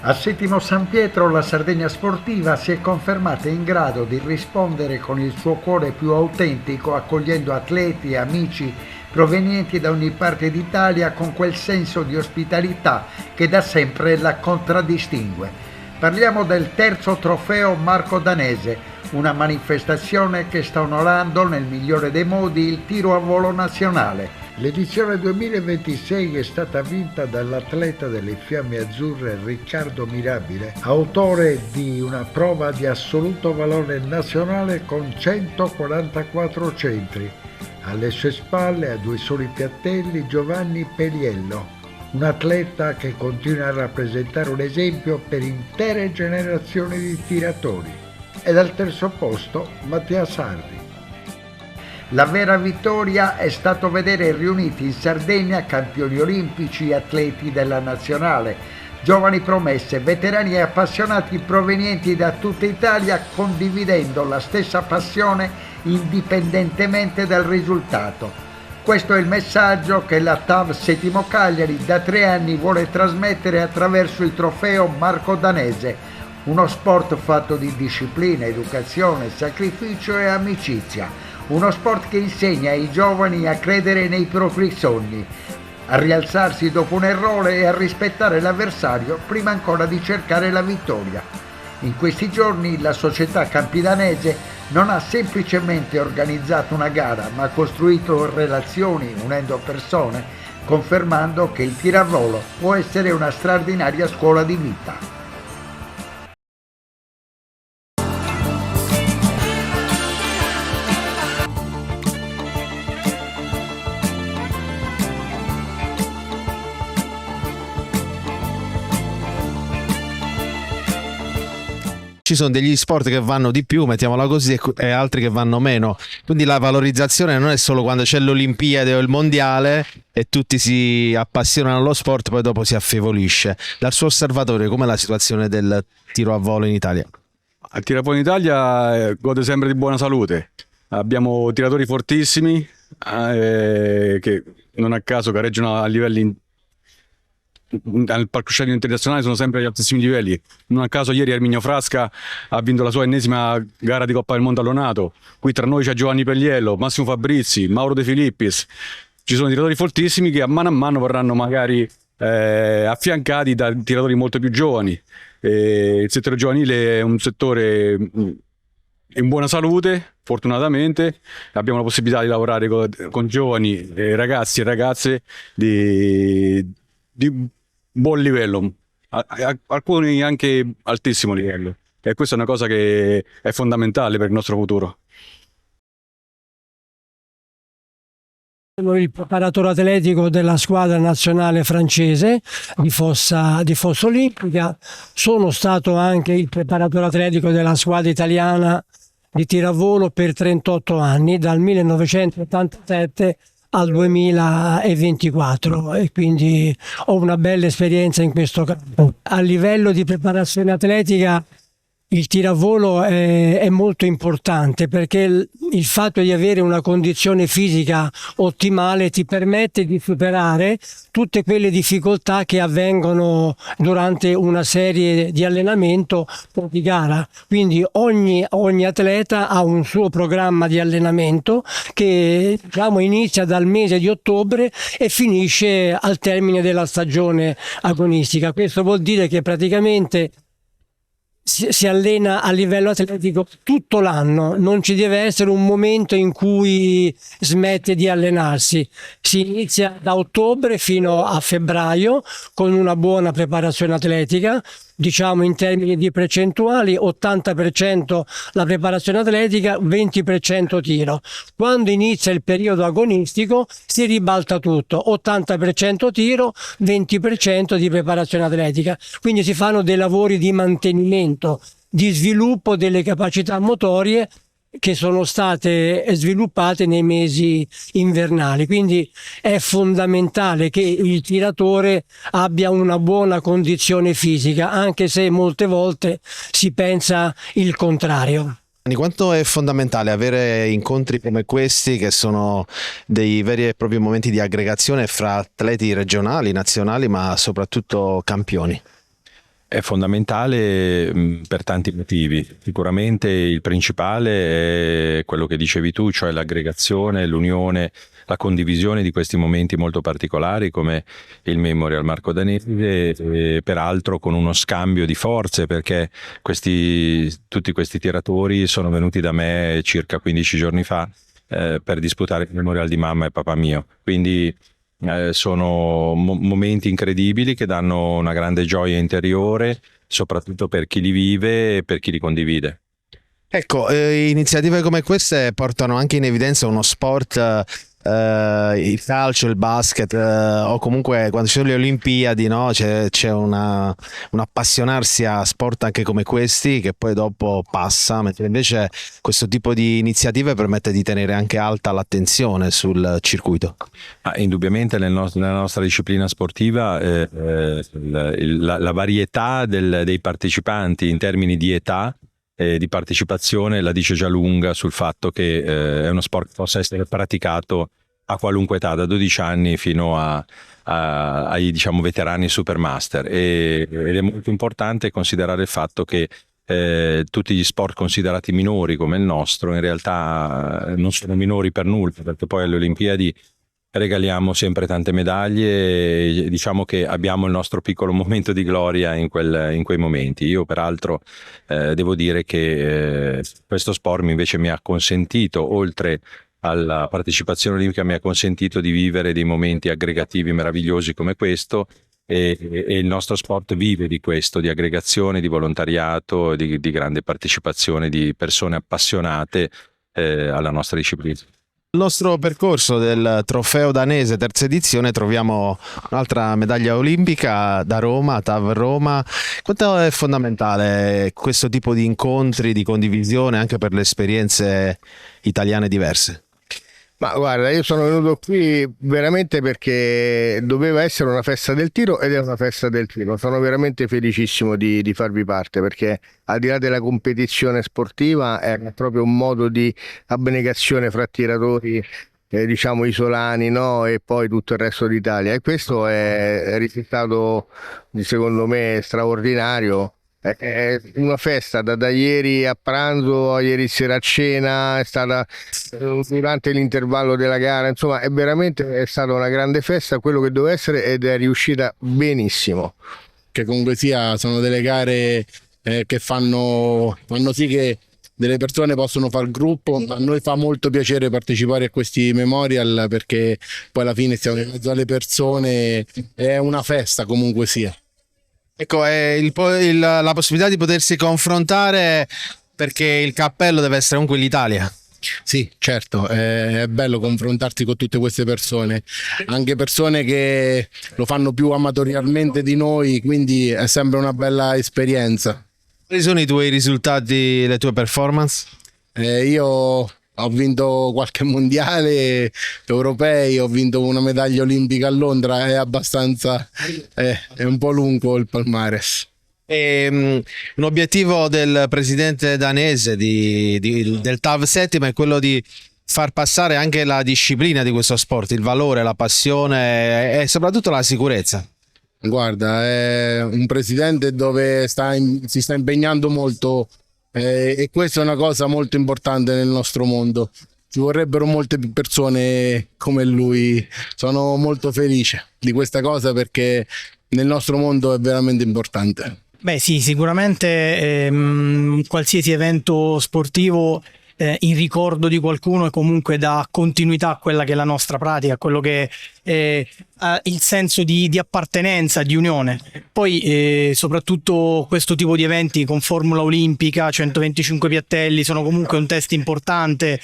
A Settimo San Pietro la Sardegna sportiva si è confermata in grado di rispondere con il suo cuore più autentico, accogliendo atleti e amici provenienti da ogni parte d'Italia con quel senso di ospitalità che da sempre la contraddistingue. Parliamo del terzo trofeo Marco Danese, una manifestazione che sta onorando nel migliore dei modi il tiro a volo nazionale. L'edizione 2026 è stata vinta dall'atleta delle Fiamme Azzurre Riccardo Mirabile, autore di una prova di assoluto valore nazionale con 144 centri. Alle sue spalle, a due soli piattelli, Giovanni Peliello, un atleta che continua a rappresentare un esempio per intere generazioni di tiratori. Ed al terzo posto Mattia Sarri. La vera vittoria è stato vedere riuniti in Sardegna campioni olimpici e atleti della nazionale, giovani promesse, veterani e appassionati provenienti da tutta Italia, condividendo la stessa passione indipendentemente dal risultato. Questo è il messaggio che la TAV Settimo Cagliari da 3 anni vuole trasmettere attraverso il trofeo Marco Danese, uno sport fatto di disciplina, educazione, sacrificio e amicizia. Uno sport che insegna ai giovani a credere nei propri sogni, a rialzarsi dopo un errore e a rispettare l'avversario prima ancora di cercare la vittoria. In questi giorni la società campidanese non ha semplicemente organizzato una gara, ma ha costruito relazioni unendo persone, confermando che il tiravolo può essere una straordinaria scuola di vita. Ci sono degli sport che vanno di più, mettiamola così, e altri che vanno meno. Quindi la valorizzazione non è solo quando c'è l'Olimpiade o il Mondiale e tutti si appassionano allo sport, poi dopo si affievolisce. Dal suo osservatorio, com'è la situazione del tiro a volo in Italia? Il tiro a volo in Italia gode sempre di buona salute. Abbiamo tiratori fortissimi che non a caso gareggiano a livelli al palcoscenico internazionale, sono sempre agli altissimi livelli. Non a caso ieri Erminio Frasca ha vinto la sua ennesima gara di Coppa del Mondo allonato. Qui tra noi c'è Giovanni Pelliello, Massimo Fabrizi, Mauro De Filippis. Ci sono tiratori fortissimi che a mano verranno magari affiancati da tiratori molto più giovani. Il settore giovanile è un settore in buona salute, fortunatamente. Abbiamo la possibilità di lavorare con giovani ragazzi e ragazze di buon livello, alcuni anche altissimo livello, e questa è una cosa che è fondamentale per il nostro futuro. Il preparatore atletico della squadra nazionale francese di Fossa Olimpica, sono stato anche il preparatore atletico della squadra italiana di tiravolo per 38 anni, dal 1987 al 2024, e quindi ho una bella esperienza in questo campo. A livello di preparazione atletica il tiravolo è molto importante, perché il fatto di avere una condizione fisica ottimale ti permette di superare tutte quelle difficoltà che avvengono durante una serie di allenamento o di gara. Quindi ogni atleta ha un suo programma di allenamento che, diciamo, inizia dal mese di ottobre e finisce al termine della stagione agonistica. Questo vuol dire che praticamente si allena a livello atletico tutto l'anno, non ci deve essere un momento in cui smette di allenarsi. Si inizia da ottobre fino a febbraio con una buona preparazione atletica, diciamo in termini di percentuali: 80% la preparazione atletica, 20% tiro. Quando inizia il periodo agonistico si ribalta tutto: 80% tiro, 20% di preparazione atletica. Quindi si fanno dei lavori di mantenimento, di sviluppo delle capacità motorie che sono state sviluppate nei mesi invernali. Quindi è fondamentale che il tiratore abbia una buona condizione fisica, anche se molte volte si pensa il contrario. Quanto è fondamentale avere incontri come questi, che sono dei veri e propri momenti di aggregazione fra atleti regionali, nazionali, ma soprattutto campioni? È fondamentale per tanti motivi. Sicuramente il principale è quello che dicevi tu, cioè l'aggregazione, l'unione, la condivisione di questi momenti molto particolari come il Memorial Marco Danese, e peraltro con uno scambio di forze, perché tutti questi tiratori sono venuti da me circa 15 giorni fa per disputare il Memorial di mamma e papà mio. Quindi sono momenti incredibili che danno una grande gioia interiore, soprattutto per chi li vive e per chi li condivide. Ecco, iniziative come queste portano anche in evidenza uno sport, il calcio, il basket, o comunque quando ci sono le Olimpiadi, no? C'è un appassionarsi a sport anche come questi che poi dopo passa, mentre invece questo tipo di iniziative permette di tenere anche alta l'attenzione sul circuito. Indubbiamente nella nostra disciplina sportiva la varietà dei partecipanti in termini di età di partecipazione la dice già lunga sul fatto che è uno sport che possa essere praticato a qualunque età, da 12 anni fino ai diciamo veterani supermaster, ed è molto importante considerare il fatto che tutti gli sport considerati minori come il nostro in realtà non sono minori per nulla, perché poi alle Olimpiadi regaliamo sempre tante medaglie e diciamo che abbiamo il nostro piccolo momento di gloria in quei momenti. Io peraltro devo dire che questo sport invece mi ha consentito, oltre alla partecipazione olimpica, mi ha consentito di vivere dei momenti aggregativi meravigliosi come questo, e il nostro sport vive di questo, di aggregazione, di volontariato, di grande partecipazione di persone appassionate alla nostra disciplina. Nel nostro percorso del trofeo danese terza edizione troviamo un'altra medaglia olimpica da Roma, TAV Roma. Quanto è fondamentale questo tipo di incontri, di condivisione anche per le esperienze italiane diverse? Ma guarda, io sono venuto qui veramente perché doveva essere una festa del tiro ed è una festa del tiro. Sono veramente felicissimo di farvi parte, perché al di là della competizione sportiva è proprio un modo di abnegazione fra tiratori diciamo isolani, no? E poi tutto il resto d'Italia, e questo è risultato secondo me straordinario. È una festa da ieri a pranzo a ieri sera a cena, è stata durante l'intervallo della gara, insomma è stata una grande festa, quello che doveva essere, ed è riuscita benissimo. Che comunque sia, sono delle gare che fanno sì che delle persone possono far gruppo. A noi fa molto piacere partecipare a questi memorial, perché poi alla fine stiamo in mezzo alle persone, è una festa comunque sia. Ecco, è la possibilità di potersi confrontare, perché il cappello deve essere comunque l'Italia. Sì, certo, è bello confrontarsi con tutte queste persone, anche persone che lo fanno più amatorialmente di noi, quindi è sempre una bella esperienza. Quali sono i tuoi risultati, le tue performance? Io ho vinto qualche mondiale, europei, ho vinto una medaglia olimpica a Londra, è abbastanza, è un po' lungo il palmares. Un obiettivo del presidente danese del TAV Settima è quello di far passare anche la disciplina di questo sport, il valore, la passione e soprattutto la sicurezza. Guarda, è un presidente dove si sta impegnando molto, e questa è una cosa molto importante nel nostro mondo. Ci vorrebbero molte più persone come lui. Sono molto felice di questa cosa, perché nel nostro mondo è veramente importante. Beh sì, sicuramente qualsiasi evento sportivo in ricordo di qualcuno e comunque dà continuità a quella che è la nostra pratica, a quello che è il senso di appartenenza, di unione. Poi soprattutto questo tipo di eventi con Formula Olimpica, 125 piattelli, sono comunque un test importante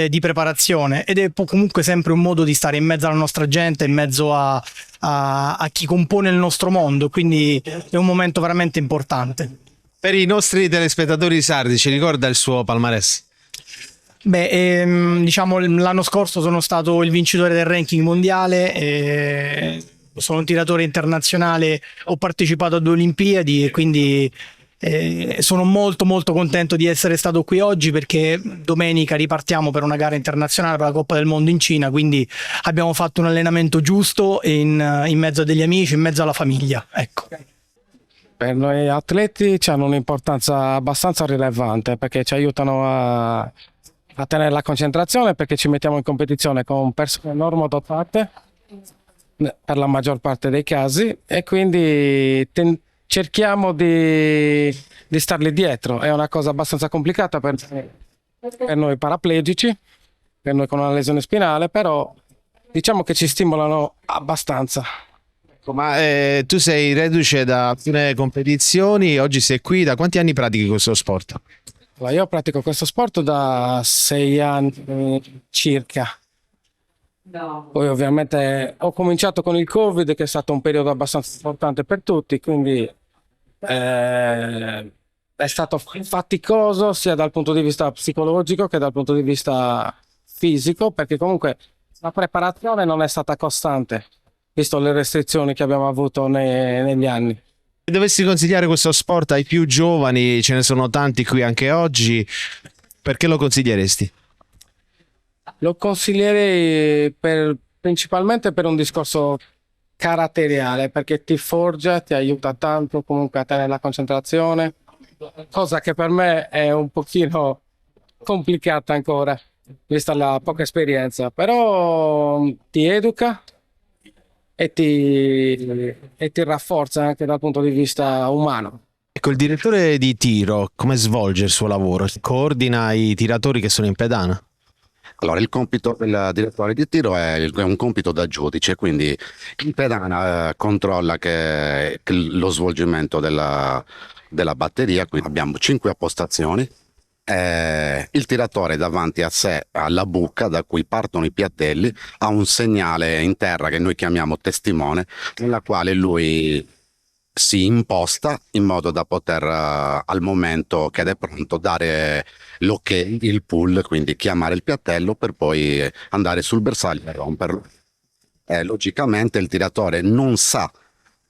di preparazione, ed è comunque sempre un modo di stare in mezzo alla nostra gente, in mezzo a chi compone il nostro mondo, quindi è un momento veramente importante. Per i nostri telespettatori sardi, ci ricorda il suo palmarès? Beh, diciamo l'anno scorso sono stato il vincitore del ranking mondiale, sono un tiratore internazionale, ho partecipato a 2 Olimpiadi e quindi sono molto molto contento di essere stato qui oggi, perché domenica ripartiamo per una gara internazionale per la Coppa del Mondo in Cina, quindi abbiamo fatto un allenamento giusto in mezzo a degli amici, in mezzo alla famiglia, ecco. Per noi atleti hanno un'importanza abbastanza rilevante perché ci aiutano a tenere la concentrazione, perché ci mettiamo in competizione con persone normodotate per la maggior parte dei casi, e quindi cerchiamo di starli dietro. È una cosa abbastanza complicata per noi paraplegici, per noi con una lesione spinale, però diciamo che ci stimolano abbastanza. Ma tu sei reduce da alcune competizioni, oggi sei qui, da quanti anni pratichi questo sport? Allora, io pratico questo sport da 6 anni circa. Poi ovviamente ho cominciato con il Covid, che è stato un periodo abbastanza importante per tutti, quindi è stato faticoso sia dal punto di vista psicologico che dal punto di vista fisico, perché comunque la preparazione non è stata costante, visto le restrizioni che abbiamo avuto negli anni. Se dovessi consigliare questo sport ai più giovani, ce ne sono tanti qui anche oggi, perché lo consiglieresti? Lo consiglierei principalmente per un discorso caratteriale, perché ti forgia, ti aiuta tanto comunque a tenere la concentrazione, cosa che per me è un pochino complicata ancora, vista la poca esperienza, però ti educa e ti rafforza anche dal punto di vista umano. Ecco, il direttore di tiro come svolge il suo lavoro? Coordina i tiratori che sono in pedana? Allora, il compito del direttore di tiro è un compito da giudice, quindi in pedana controlla che lo svolgimento della batteria, quindi abbiamo 5 appostazioni. Il tiratore davanti a sé, alla buca da cui partono i piattelli, ha un segnale in terra che noi chiamiamo testimone, nella quale lui si imposta in modo da poter al momento che è pronto dare l'ok, il pull, quindi chiamare il piattello per poi andare sul bersaglio e romperlo. Logicamente il tiratore non sa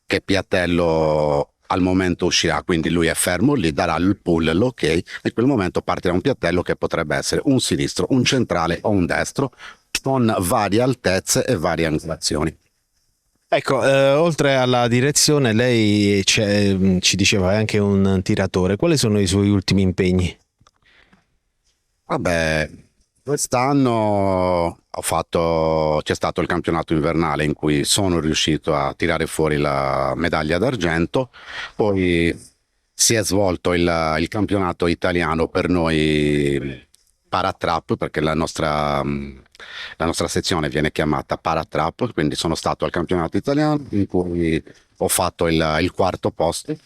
che piattello al momento uscirà, quindi lui è fermo lì, darà il pull, l'ok, e in quel momento partirà un piattello che potrebbe essere un sinistro, un centrale o un destro, con varie altezze e varie angolazioni. Ecco, oltre alla direzione, lei ci diceva è anche un tiratore. Quali sono i suoi ultimi impegni? Vabbè, quest'anno c'è stato il campionato invernale in cui sono riuscito a tirare fuori la medaglia d'argento, poi si è svolto il campionato italiano per noi paratrap, perché la nostra sezione viene chiamata paratrap, quindi sono stato al campionato italiano in cui ho fatto il quarto posto.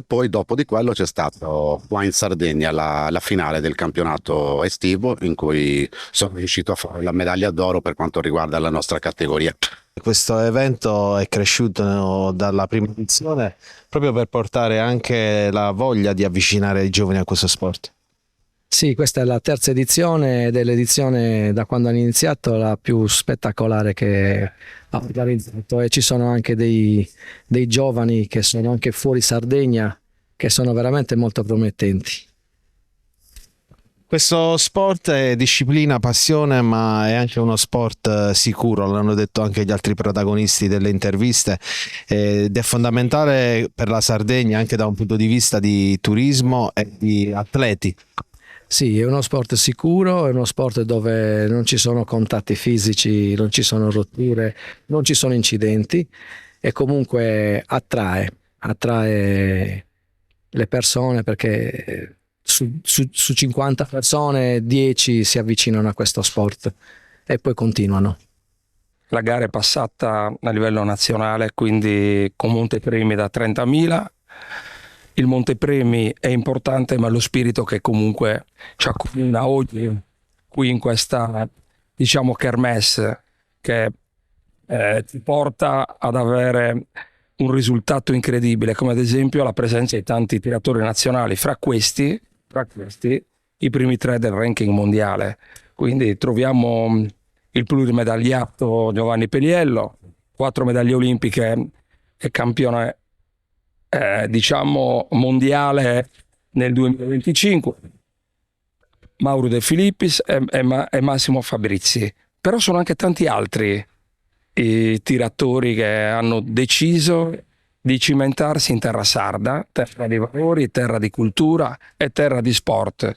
Poi dopo di quello c'è stato qua in Sardegna la finale del campionato estivo, in cui sono riuscito a fare la medaglia d'oro per quanto riguarda la nostra categoria. Questo evento è cresciuto dalla prima edizione proprio per portare anche la voglia di avvicinare i giovani a questo sport. Sì, questa è la terza edizione ed è l'edizione, da quando hanno iniziato, la più spettacolare che ha organizzato, e ci sono anche dei giovani che sono anche fuori Sardegna che sono veramente molto promettenti. Questo sport è disciplina, passione, ma è anche uno sport sicuro, l'hanno detto anche gli altri protagonisti delle interviste, ed è fondamentale per la Sardegna anche da un punto di vista di turismo e di atleti. Sì, è uno sport sicuro, è uno sport dove non ci sono contatti fisici, non ci sono rotture, non ci sono incidenti, e comunque attrae le persone, perché su 50 persone 10 si avvicinano a questo sport e poi continuano. La gara è passata a livello nazionale, quindi con montepremi da 30.000. Il montepremi è importante, ma lo spirito che comunque ci accomuna oggi qui in questa, diciamo, kermesse, che ti porta ad avere un risultato incredibile, come ad esempio la presenza di tanti tiratori nazionali, fra questi i primi 3 del ranking mondiale. Quindi troviamo il plurimedagliato Giovanni Peliello, 4 medaglie olimpiche e campione diciamo mondiale nel 2025, Mauro De Filippis e Massimo Fabrizi. Però sono anche tanti altri i tiratori che hanno deciso di cimentarsi in terra sarda, terra di valori, terra di cultura e terra di sport.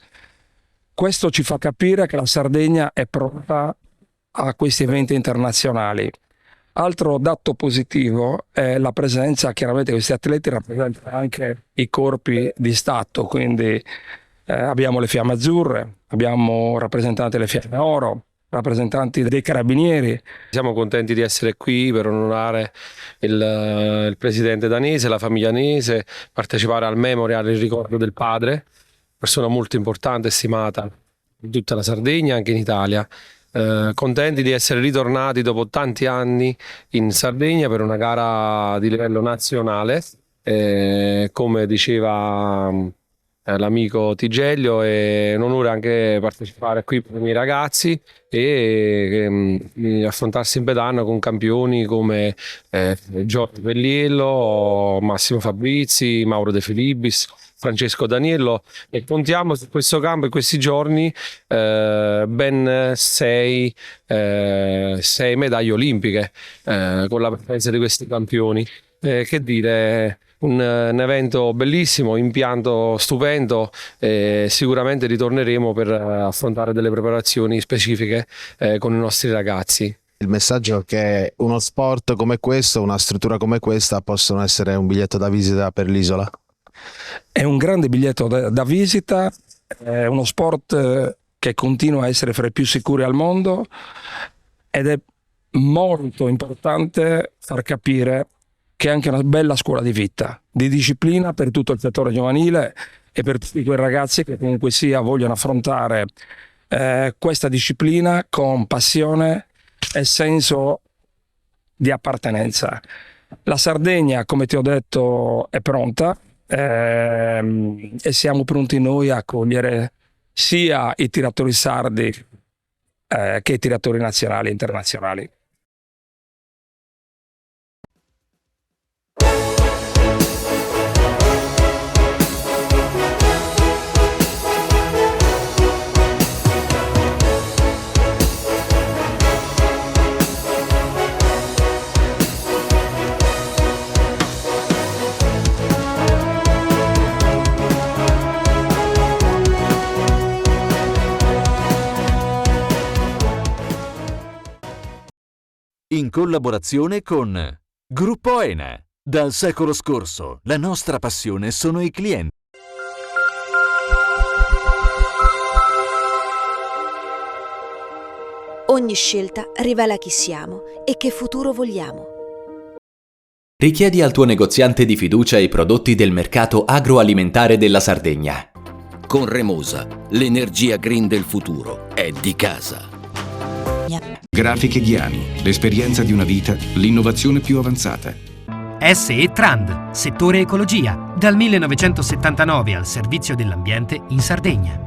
Questo ci fa capire che la Sardegna è pronta a questi eventi internazionali. Altro dato positivo è la presenza, chiaramente questi atleti rappresentano anche i corpi di Stato, quindi abbiamo le Fiamme Azzurre, abbiamo rappresentanti delle Fiamme Oro, rappresentanti dei Carabinieri. Siamo contenti di essere qui per onorare il presidente danese, la famiglia danese, partecipare al memorial in ricordo del padre, persona molto importante e stimata in tutta la Sardegna e anche in Italia. Contenti di essere ritornati dopo tanti anni in Sardegna per una gara di livello nazionale, come diceva l'amico Tigelio, è un onore anche partecipare qui per i miei ragazzi e affrontarsi in pedana con campioni come Giorgio Pelliello, Massimo Fabrizi, Mauro De Filibis, Francesco Daniello, e contiamo su questo campo in questi giorni ben 6 medaglie olimpiche con la presenza di questi campioni. Che dire, un evento bellissimo, impianto stupendo, sicuramente ritorneremo per affrontare delle preparazioni specifiche con i nostri ragazzi. Il messaggio è che uno sport come questo, una struttura come questa possono essere un biglietto da visita per l'isola. È un grande biglietto da visita, è uno sport che continua a essere fra i più sicuri al mondo ed è molto importante far capire che è anche una bella scuola di vita, di disciplina per tutto il settore giovanile e per tutti quei ragazzi che comunque sia vogliono affrontare questa disciplina con passione e senso di appartenenza. La Sardegna, come ti ho detto, è pronta e siamo pronti noi a accogliere sia i tiratori sardi che i tiratori nazionali e internazionali. In collaborazione con Gruppo ENA. Dal secolo scorso, la nostra passione sono i clienti. Ogni scelta rivela chi siamo e che futuro vogliamo. Richiedi al tuo negoziante di fiducia i prodotti del mercato agroalimentare della Sardegna. Con Remosa, l'energia green del futuro è di casa. Grafiche Ghiani, l'esperienza di una vita, l'innovazione più avanzata. SE Trand, settore ecologia, dal 1979 al servizio dell'ambiente in Sardegna.